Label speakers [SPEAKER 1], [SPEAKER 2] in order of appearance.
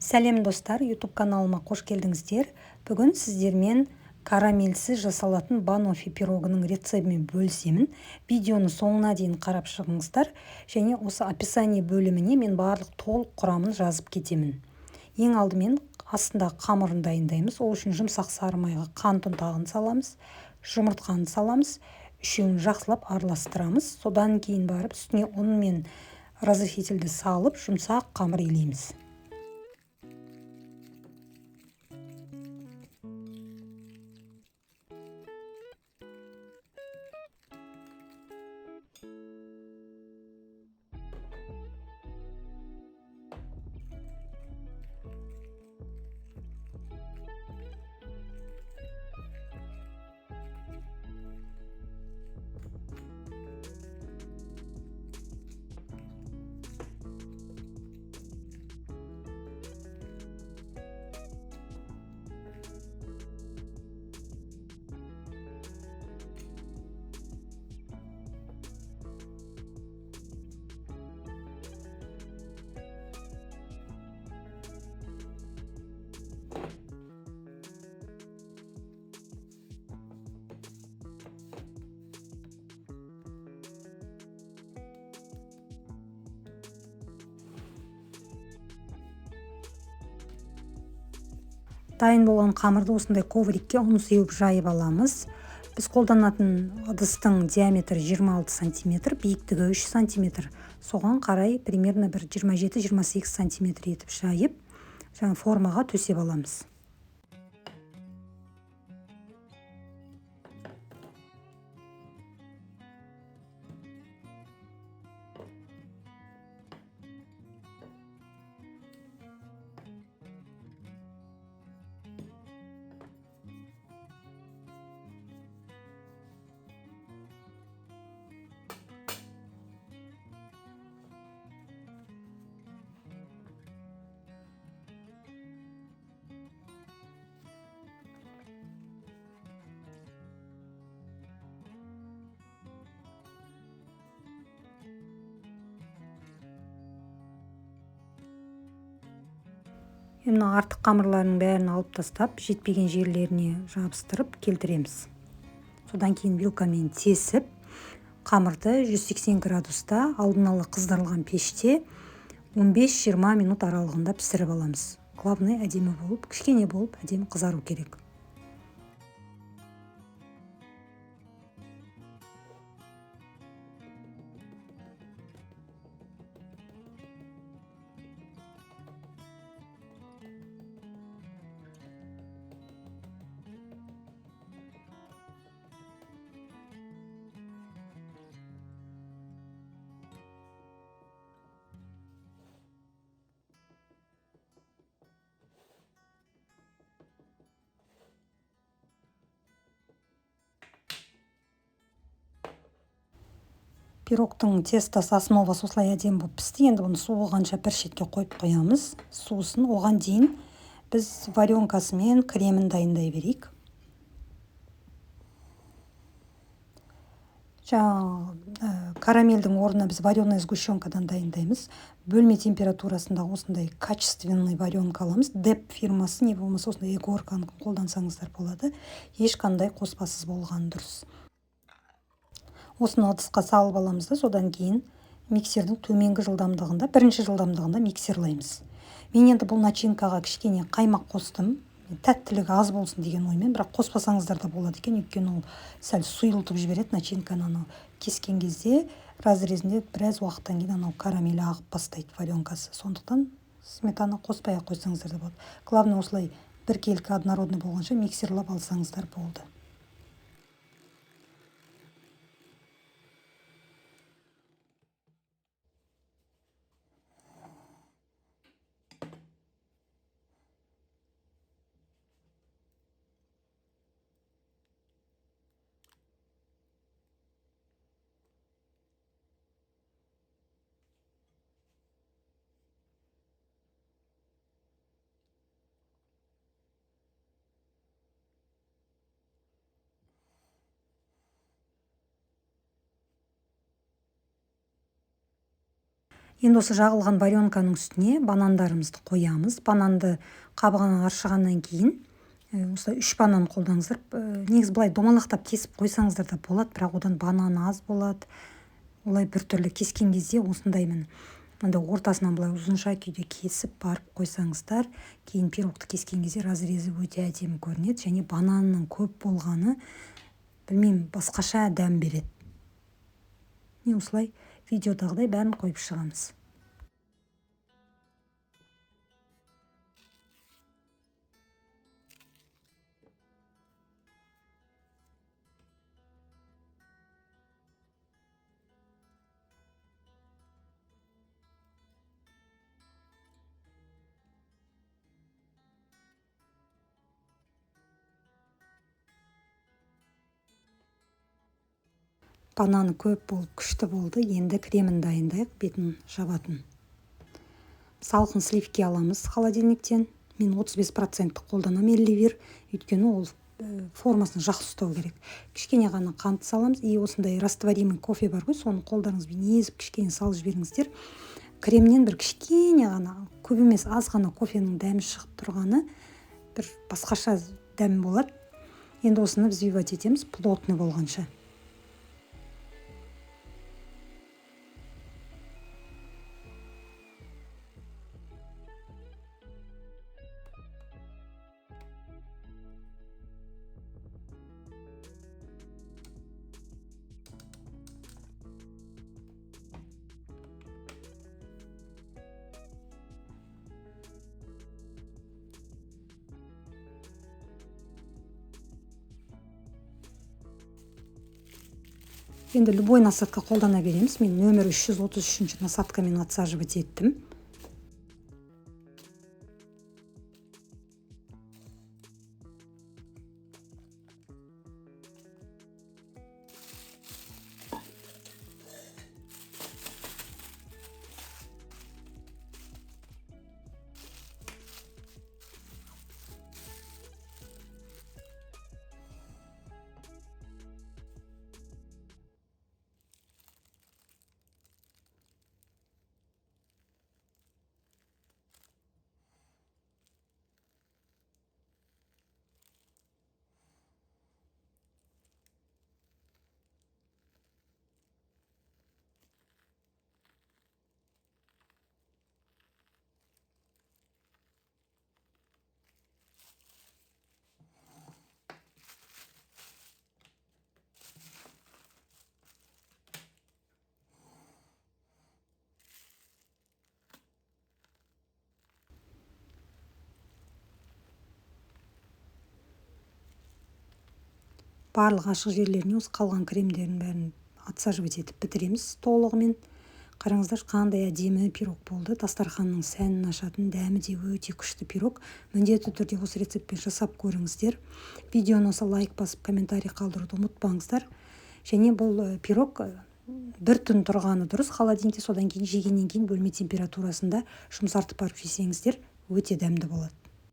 [SPEAKER 1] Сәлем достар, YouTube каналыма қош келдіңіздер. Бүгін сіздермен карамельсіз жасалатын банофи пирогының рецептімен бөлісемін. Видеоны соңына дейін қарап шығыңыздар, және осы описание бөліміне мен барлық толық құрамын жазып кетемін. Ең алдымен астында қамырын дайындаймыз. Ол үшін жұмсақ сары майға қант ұнтағын саламыз, жұмыртқаны саламыз, үшеуін жақсылап араластырамыз. Содан кейін барып үстіне ұн мен разрыхительді салып, жұмсақ қамыр илейміз. Дайын болған қамырды осындай коврикке ұн сеуіп жайып аламыз. Біз қолданатын ыдыстың диаметрі 26 см, биіктігі 3 см. Соған қарай примерно бір 27-28 см етіп жайып, жаңа формаға төсеп аламыз. Енді артық қамырларының бәрін алып тастап, жетпеген жерлеріне жабыстырып келтіреміз. Содан кейін вилкамен тесіп, қамырды 180 градуста алдын ала қыздырылған пеште 15-20 минут аралығында пісіріп аламыз. Главное, әдемі болып, кішкене болып, әдемі қызару керек. Пирогтың тестосы, основасы осылай әдемі болып пісті. Енді оны суығанша бір шетке қойып қоямыз. Суысын, оған дейін біз варенкасы мен кремін дайындай берейік. Карамельдің орнына біз вареная сгущенкадан дайындаймыз. Бөлме температурасында осындай качественный варенка аламыз. Деп фирмасы, не болмаса осындай егорканы қолдансаңыздар болады. Ешқандай қоспасыз болған дұрыс. Осыны ыдысқа салып аламыз да, содан кейін миксердің төменгі жылдамдығында, бірінші жылдамдығында миксерлаймыз. Мен енді бұл начинкаға кішкене қаймақ қостым. Тәттілігі аз болсын деген оймен, бірақ қоспасаңыздар да болады екен, өйткені ол сәл сұйылтып жібереді начинканы. Кескен кезде разрезінде біраз уақыттан кейін анау карамель ағып бастайды варенкасы. Сондықтан сметана қоспай ақ қойсаңыздар да болады. Главное, осылай біркелкі однородный болғанша миксерлап алсаңыздар болды. Енді осы жағылған варенканың үстіне банандарымызды қоямыз. Бананды қабығынан аршығаннан кейін осылай 3 банан қолдаңыздар. Негізі былай домалақтап кесіп қойсаңыздар да болады, бірақ одан банан аз болады. Олай біртүрлі кескен кезде осындай мында ортасынан былай ұзынша күйде кесіп барып қойсаңыздар, кейін пирогты кескен кезде разрезі өте әдемі көрінеді, және бананның көп болғаны білмеймін, басқаша дәм береді. Осылай видеодағыдай бәрін қойып шығамыз. Бананы көп болып, күшті болды. Енді кремін дайындайық, бетін жабатын. Салқын сливки аламыз холодильниктен. Мен 35% қолданам элливир, өйткені ол формасын жақсы ұстау керек. Кішкене ғана қант саламыз. И осындай растворимый кофе бар ғой, соны қолдарыңызбен езіп кішкене салып жіберіңіздер. Кремнен бір кішкене ғана, көп емес, аз ғана кофенің дәмі шығып тұрғаны бір басқаша дәм болады. Енді осыны взбивать етеміз, плотный болғанша. Енді любой насадка қолдана береміз. Мен нөмір 333 насадкамен отсаживать еттім. Барлық ашық жерлеріне осы қалған кремдерін бәрін отсаживать етіп бітіреміз толығымен. Қараңыздар, қандай әдемі пирог болды. Дастарханның сәнін ашатын, дәмі де өте күшті пирог. Міндетті түрде осы рецептпен жасап көріңіздер. Видеоны болса лайк басып, комментарий қалдыруды ұмытпаңыздар. Және бұл пирог бір түн тұрғаны дұрыс холодильникте, содан кейін жегеннен кейін бөлме температурасында жұмсартып барып жесеңіздер өте дәмді болады.